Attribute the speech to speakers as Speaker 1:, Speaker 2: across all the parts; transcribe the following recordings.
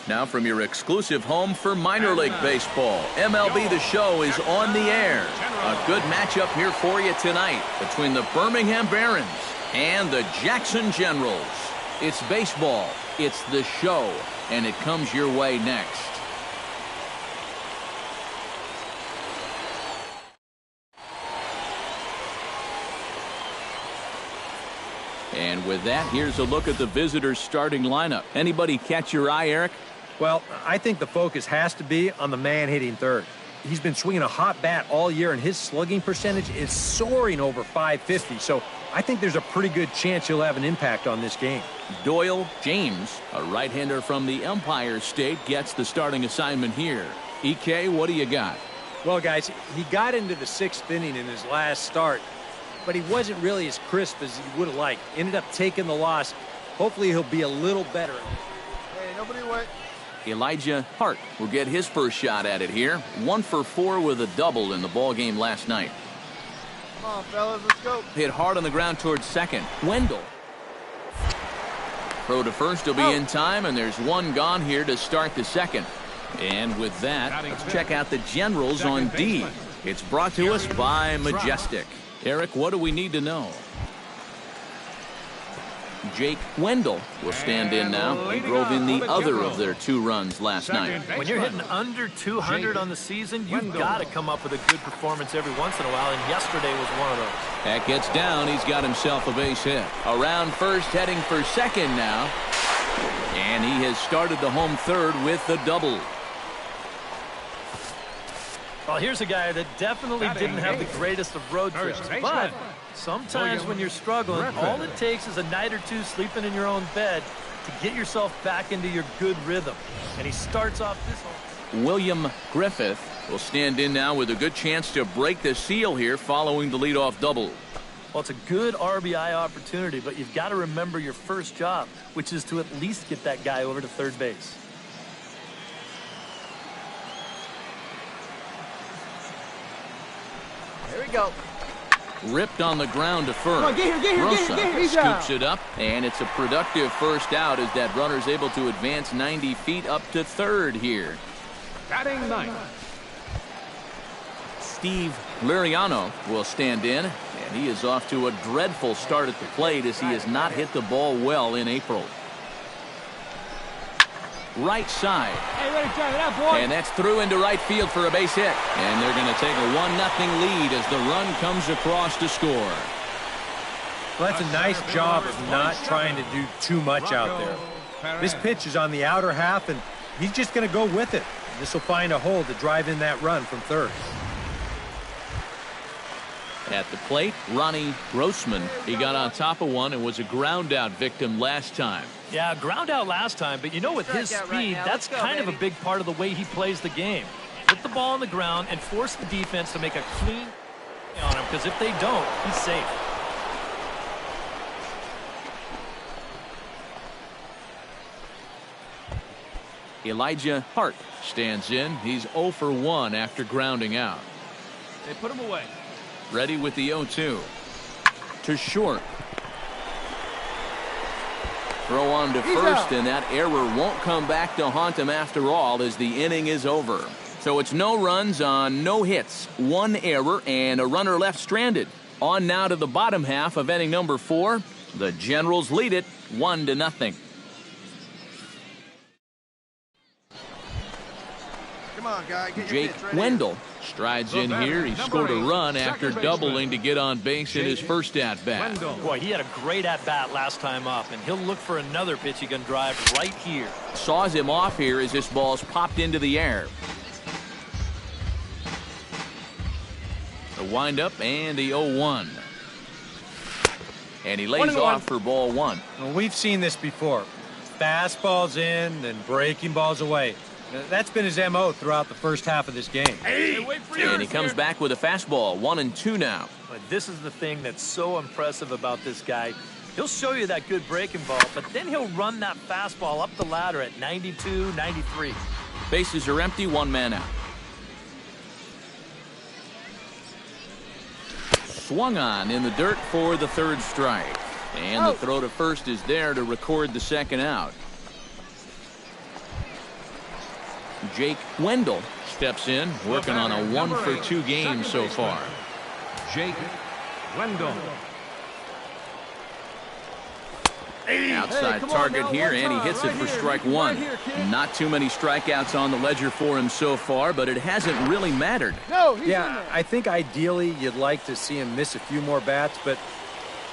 Speaker 1: Now from your exclusive home for minor league baseball, MLB The Show is on the air. A good matchup here for you tonight between the Birmingham Barons and the Jackson Generals. It's baseball, it's The Show, and it comes your way next. And with that, here's a look at the visitors' starting lineup. Anybody catch your eye, Eric?
Speaker 2: Well, I think the focus has to be on the man hitting third. He's been swinging a hot bat all year, and his slugging percentage is soaring over .550. So I think there's a pretty good chance he'll have an impact on this game.
Speaker 1: Doyle James, a right-hander from the Empire State, gets the starting assignment here. EK, what do you got?
Speaker 2: Well, guys, he got into the 6th inning in his last start, but he wasn't really as crisp as he would have liked. Ended up taking the loss. Hopefully he'll be a little better.
Speaker 3: Hey, nobody wait.
Speaker 1: Elijah Hart will get his first shot at it here. 1 for 4 with a double in the ball game last night.
Speaker 3: Come on, fellas, let's go.
Speaker 1: Hit hard on the ground towards second. Wendell. Throw to first will be in time, and there's one gone here to start the second. And with that, let's check out the Generals on D. It's brought to us by Majestic. Eric, what do we need to know? Jake Wendell will stand in now. He drove in the other of their 2 runs last night.
Speaker 4: When you're hitting under 200 on the season, you've got to come up with a good performance every once in a while, and yesterday was one of those.
Speaker 1: That gets down. He's got himself a base hit. Around first, heading for second now. And he has started the home third with the double.
Speaker 4: Well, here's a guy that definitely didn't have the greatest of road trips, but sometimes when you're struggling, all it takes is a night or two sleeping in your own bed to get yourself back into your good rhythm. And he starts off this one.
Speaker 1: William Griffith will stand in now with a good chance to break the seal here following the leadoff double.
Speaker 4: Well, it's a good RBI opportunity, but you've got to remember your first job, which is to at least get that guy over to third base.
Speaker 3: Here we go.
Speaker 1: Ripped on the ground to first.
Speaker 3: Come on, get here,
Speaker 1: Rosa scoops it up, and it's a productive first out as that runner's able to advance 90 feet up to third here.
Speaker 5: Batting 9th.
Speaker 1: Steve Liriano will stand in, and he is off to a dreadful start at the plate as he has not hit the ball well in April. Right side.
Speaker 3: Hey, ready to drive it out, boy.
Speaker 1: And that's through into right field for a base hit. And they're going to take a 1-0 lead as the run comes across to score.
Speaker 2: Well, that's a nice job of not trying to do too much out there. This pitch is on the outer half, and he's just going to go with it. This will find a hole to drive in that run from third.
Speaker 1: At the plate, Ronnie Grossman. He got on top of one and was a ground out victim last time.
Speaker 4: Yeah, ground out last time, but you know, with his speed, that's kind of a big part of the way he plays the game. Put the ball on the ground and force the defense to make a clean on him, because if they don't, he's safe.
Speaker 1: Elijah Hart stands in. He's 0 for 1 after grounding out.
Speaker 5: They put him away.
Speaker 1: Ready with the 0-2. To short. Throw on to first, and that error won't come back to haunt him after all as the inning is over. So it's no runs on no hits, 1 error, and a runner left stranded. On now to the bottom half of inning number 4. The Generals lead it 1-0.
Speaker 3: Come on, guy. Get your
Speaker 1: Jake
Speaker 3: pitch right
Speaker 1: Wendell strides in here. He scored a run after doubling to get on base in his first at-bat.
Speaker 4: Boy, he had a great at-bat last time up, and he'll look for another pitch he can drive right here.
Speaker 1: Saws him off here as this ball's popped into the air. The windup and the 0-1. And he lays off for ball 1.
Speaker 2: Well, we've seen this before. Fastballs in, then breaking balls away. That's been his MO throughout the first half of this game.
Speaker 1: And he comes back with a fastball, 1-2 now.
Speaker 4: But this is the thing that's so impressive about this guy. He'll show you that good breaking ball, but then he'll run that fastball up the ladder at 92, 93.
Speaker 1: Bases are empty, 1 man out. Swung on in the dirt for the 3rd strike. And the throw to first is there to record the 2nd out. Jake Wendell steps in, working on a 1-for-2 game so far.
Speaker 5: Jake Wendell.
Speaker 1: Outside target here, and he hits it for strike one. Not too many strikeouts on the ledger for him so far, but it hasn't really mattered.
Speaker 2: Yeah, I think ideally you'd like to see him miss a few more bats, but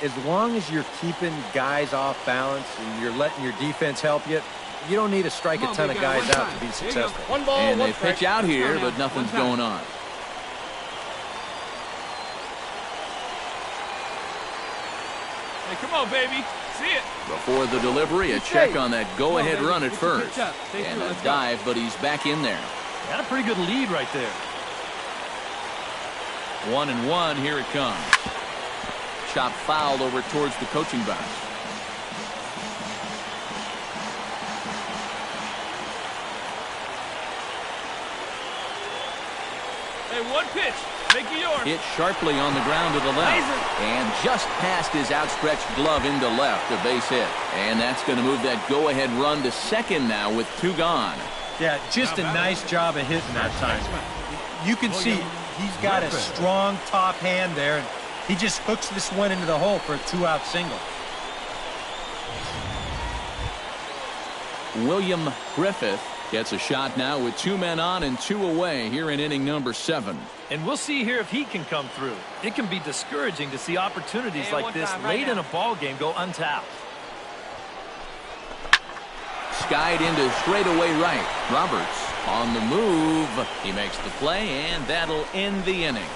Speaker 2: as long as you're keeping guys off balance and you're letting your defense help you, you don't need to strike a ton of guys out to be successful.
Speaker 1: And they pitch out here, but nothing's going on.
Speaker 5: Hey, come on, baby. See it.
Speaker 1: Before the delivery, a check on that go-ahead run at first. And a dive, but he's back in there.
Speaker 4: Got a pretty good lead right there.
Speaker 1: 1-1, here it comes. Chop foul over towards the coaching box.
Speaker 5: Hey, one pitch. Make it yours.
Speaker 1: Hit sharply on the ground to the left. And just past his outstretched glove into left, a base hit. And that's going to move that go-ahead run to second now with 2 gone.
Speaker 2: Yeah, just a nice job of hitting that time. You can see he's got a strong top hand there, and he just hooks this one into the hole for a 2-out single.
Speaker 1: William Griffith gets a shot now with 2 men on and 2 away here in inning number 7.
Speaker 4: And we'll see here if he can come through. It can be discouraging to see opportunities like this late in a ball game go untapped.
Speaker 1: Skied into straightaway right. Roberts on the move. He makes the play, and that'll end the inning.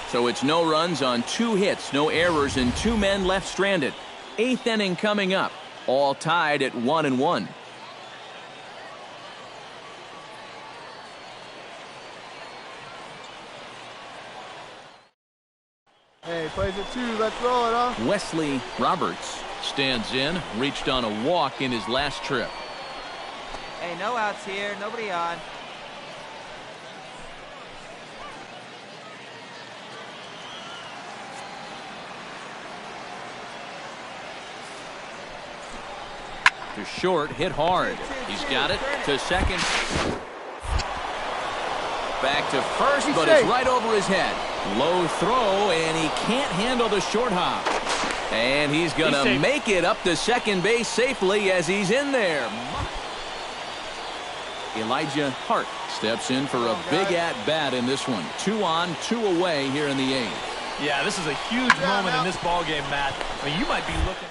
Speaker 1: So it's no runs on 2 hits, no errors, and 2 men left stranded. 8th inning coming up, all tied at 1-1.
Speaker 3: Hey, plays it 2. Let's roll it, huh?
Speaker 1: Wesley Roberts stands in, reached on a walk in his last trip.
Speaker 6: Hey, no outs here. Nobody on.
Speaker 1: To short, hit hard. He's got it to second. Back to first, but it's right over his head. Low throw, and he can't handle the short hop. And he's going to make it up to second base safely as he's in there. Elijah Hart steps in for a big at-bat in this one. 2 on, 2 away here in the 8th.
Speaker 4: Yeah, this is a huge moment in this ball game, Matt. I mean, you might be looking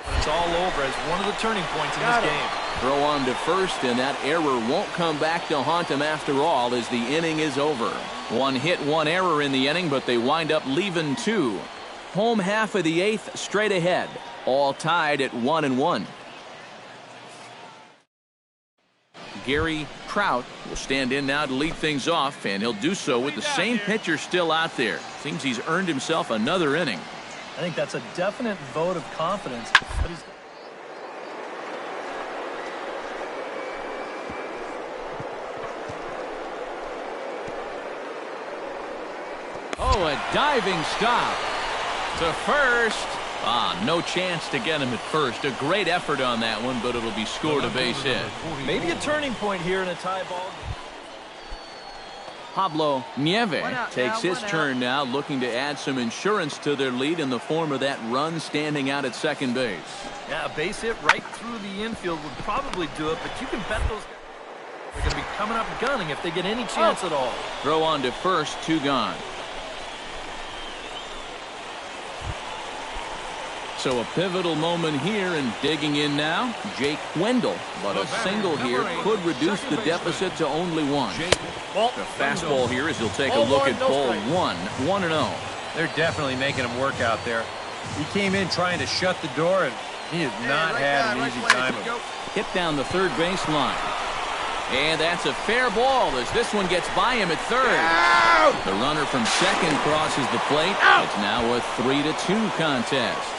Speaker 4: when it's all over as one of the turning points in this game.
Speaker 1: Throw on to first, and that error won't come back to haunt him after all as the inning is over. 1 hit, 1 error in the inning, but they wind up leaving 2. Home half of the 8th straight ahead, all tied at 1-1. Gary Trout will stand in now to lead things off, and he'll do so with the same pitcher still out there. Seems he's earned himself another inning.
Speaker 4: I think that's a definite vote of confidence. But he's
Speaker 1: Oh, a diving stop to first. No chance to get him at first. A great effort on that one, but it'll be scored a base hit.
Speaker 4: maybe a turning point here in a tie ball game.
Speaker 1: Pablo Nieve takes his turn now, looking to add some insurance to their lead in the form of that run standing out at second base.
Speaker 4: Yeah, a base hit right through the infield would probably do it, but you can bet those guys are going to be coming up gunning if they get any chance at all.
Speaker 1: Throw on to first, 2 gone. So a pivotal moment here, and digging in now, Jake Wendell. But a single here could reduce the deficit to only 1. The fastball here as he'll take a look at ball 1. 1-0.
Speaker 2: They're definitely making him work out there. He came in trying to shut the door, and he has not had an easy time of it.
Speaker 1: Hit down the third baseline. And that's a fair ball as this one gets by him at third. The runner from second crosses the plate. It's now a 3-2 contest.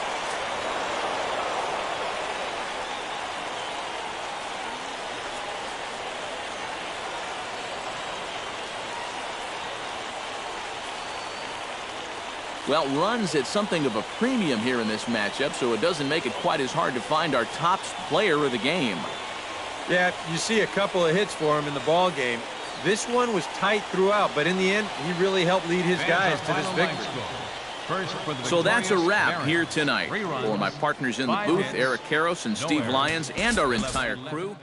Speaker 1: Well, runs at something of a premium here in this matchup, so it doesn't make it quite as hard to find our top player of the game.
Speaker 2: Yeah, you see a couple of hits for him in the ball game. This one was tight throughout, but in the end, he really helped lead his guys to this victory.
Speaker 1: So that's a wrap here tonight. For my partners in the booth, Eric Karros and Steve Lyons, and our entire crew.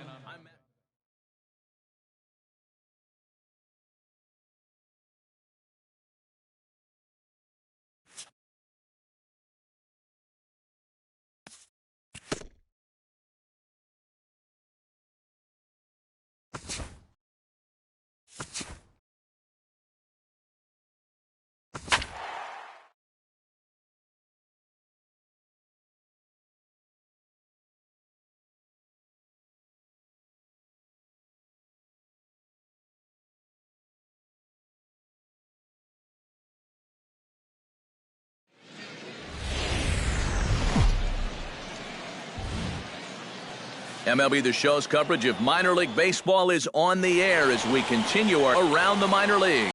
Speaker 1: MLB The Show's coverage of minor league baseball is on the air as we continue our Around the Minor League.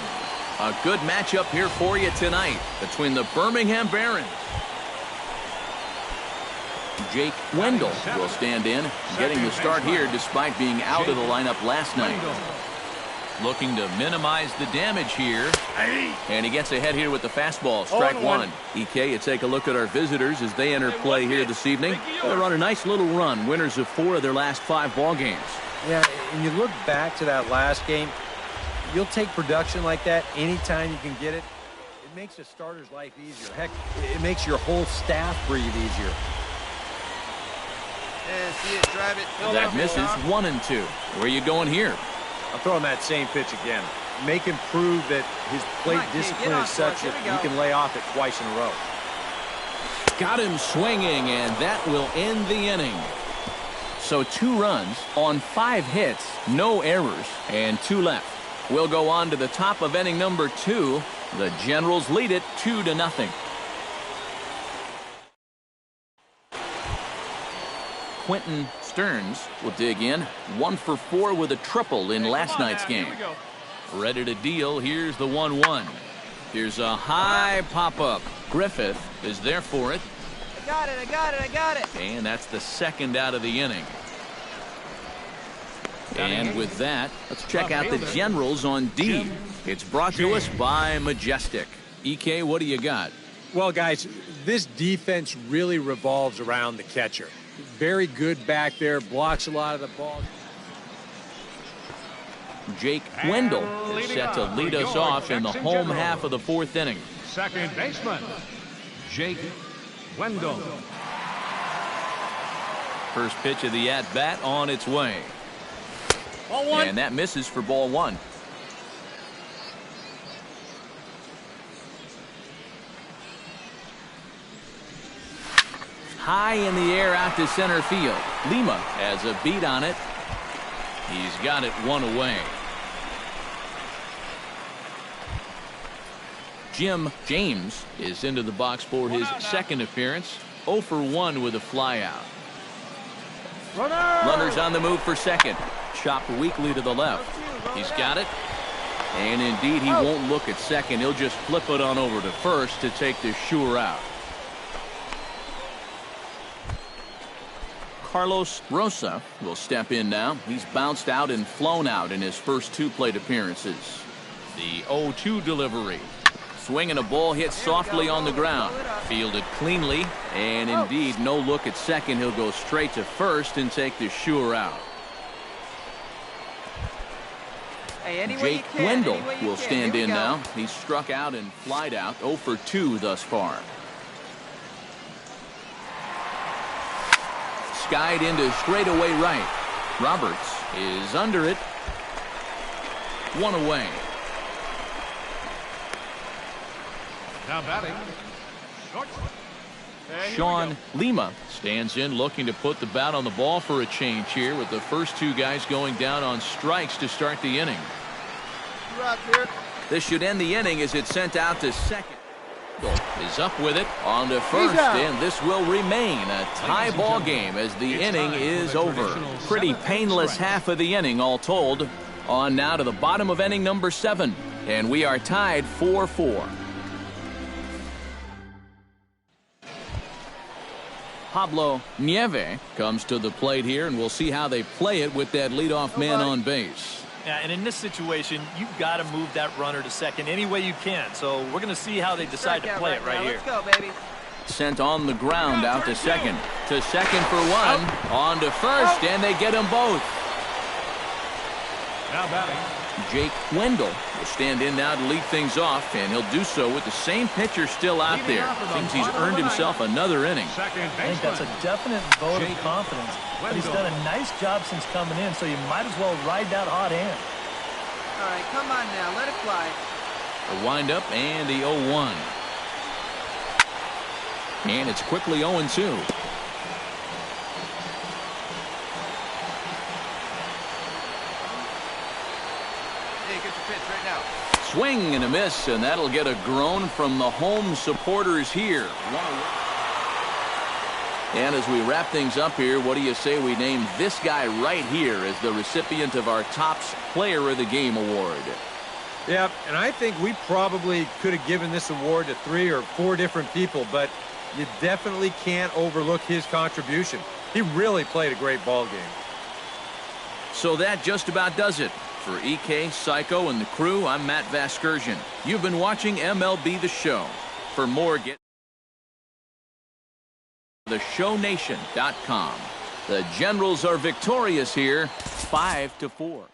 Speaker 1: A good matchup here for you tonight between the Birmingham Barons. Jake Wendell will stand in, getting the start here despite being out of the lineup last night. Looking to minimize the damage here. And he gets ahead here with the fastball. Strike one. EK, you take a look at our visitors as they enter play here this evening. They're on a nice little run. Winners of 4 of their last 5 ball games.
Speaker 2: Yeah, and you look back to that last game, you'll take production like that anytime you can get it. It makes a starter's life easier. Heck, it makes your whole staff breathe easier.
Speaker 3: And see it, drive it.
Speaker 1: That misses 1-2. Where are you going here?
Speaker 2: I'll throw him that same pitch again. Make him prove that his plate discipline is such that he can lay off it twice in a row.
Speaker 1: Got him swinging, and that will end the inning. So 2 runs on 5 hits, no errors, and 2 left. We'll go on to the top of inning number 2. The Generals lead it 2-0. Quentin Stearns will dig in. 1 for 4 with a triple in last night's game. Ready to deal. Here's the 1-1. Here's a high pop-up. Griffith is there for it.
Speaker 6: I got it, I got it, I got it.
Speaker 1: And that's the second out of the inning. And with that, let's check out the Generals on D. It's brought to us by Majestic. EK, what do you got?
Speaker 2: Well, guys, this defense really revolves around the catcher. Very good back there, blocks a lot of the balls.
Speaker 1: Jake Wendell is set to lead us off in the home half of the 4th inning.
Speaker 7: Second baseman, Jake Wendell.
Speaker 1: First pitch of the at-bat on its way. And that misses for ball 1. High in the air out to center field. Lima has a beat on it. He's got it 1 away. Jim James is into the box for his second appearance. 0 for 1 with a flyout. Runners on the move for second. Chopped weakly to the left. He's got it. And indeed, he won't look at second. He'll just flip it on over to first to take the sure out. Carlos Rosa will step in now. He's bounced out and flown out in his first 2 plate appearances. The 0-2 delivery. Swinging a ball hit softly on the ground. Fielded cleanly. And indeed, no look at second. He'll go straight to first and take the sure out. Jake Wendell will stand in now. He's struck out and flied out. 0 for 2 thus far. Skied into straightaway right. Roberts is under it. 1 away.
Speaker 7: Now batting,
Speaker 1: Sean Lima stands in, looking to put the bat on the ball for a change here, with the first 2 guys going down on strikes to start the inning. This should end the inning as it's sent out to second. Is up with it on to first, and this will remain a tie ball game as the inning is over. Pretty painless half of the inning all told. On now to the bottom of inning number 7, and we are tied 4-4. Pablo Nieve comes to the plate here, and we'll see how they play it with that leadoff man on base.
Speaker 4: Yeah, and in this situation, you've got to move that runner to second any way you can. So we're going to see how they decide to play it right here.
Speaker 6: Let's go, baby.
Speaker 1: Sent on the ground out to second. To second for one. On to first, and they get them both.
Speaker 7: Now batting.
Speaker 1: Jake Wendell will stand in now to lead things off, and he'll do so with the same pitcher still out there. Seems he's earned himself another inning.
Speaker 7: Second
Speaker 4: I think that's a definite vote of confidence. But he's done a nice job since coming in, so you might as well ride that hot hand.
Speaker 6: All right, come on now. Let it fly.
Speaker 1: A windup and the 0-1. And it's quickly 0-2. Swing and a miss, and that'll get a groan from the home supporters here. And as we wrap things up here, what do you say we name this guy right here as the recipient of our Topps Player of the Game award?
Speaker 2: Yeah, and I think we probably could have given this award to 3 or 4 different people, but you definitely can't overlook his contribution. He really played a great ball game.
Speaker 1: So that just about does it. For EK, Psycho, and the crew, I'm Matt Vasgersian. You've been watching MLB The Show. For more, get theshownation.com. The Generals are victorious here, 5-4.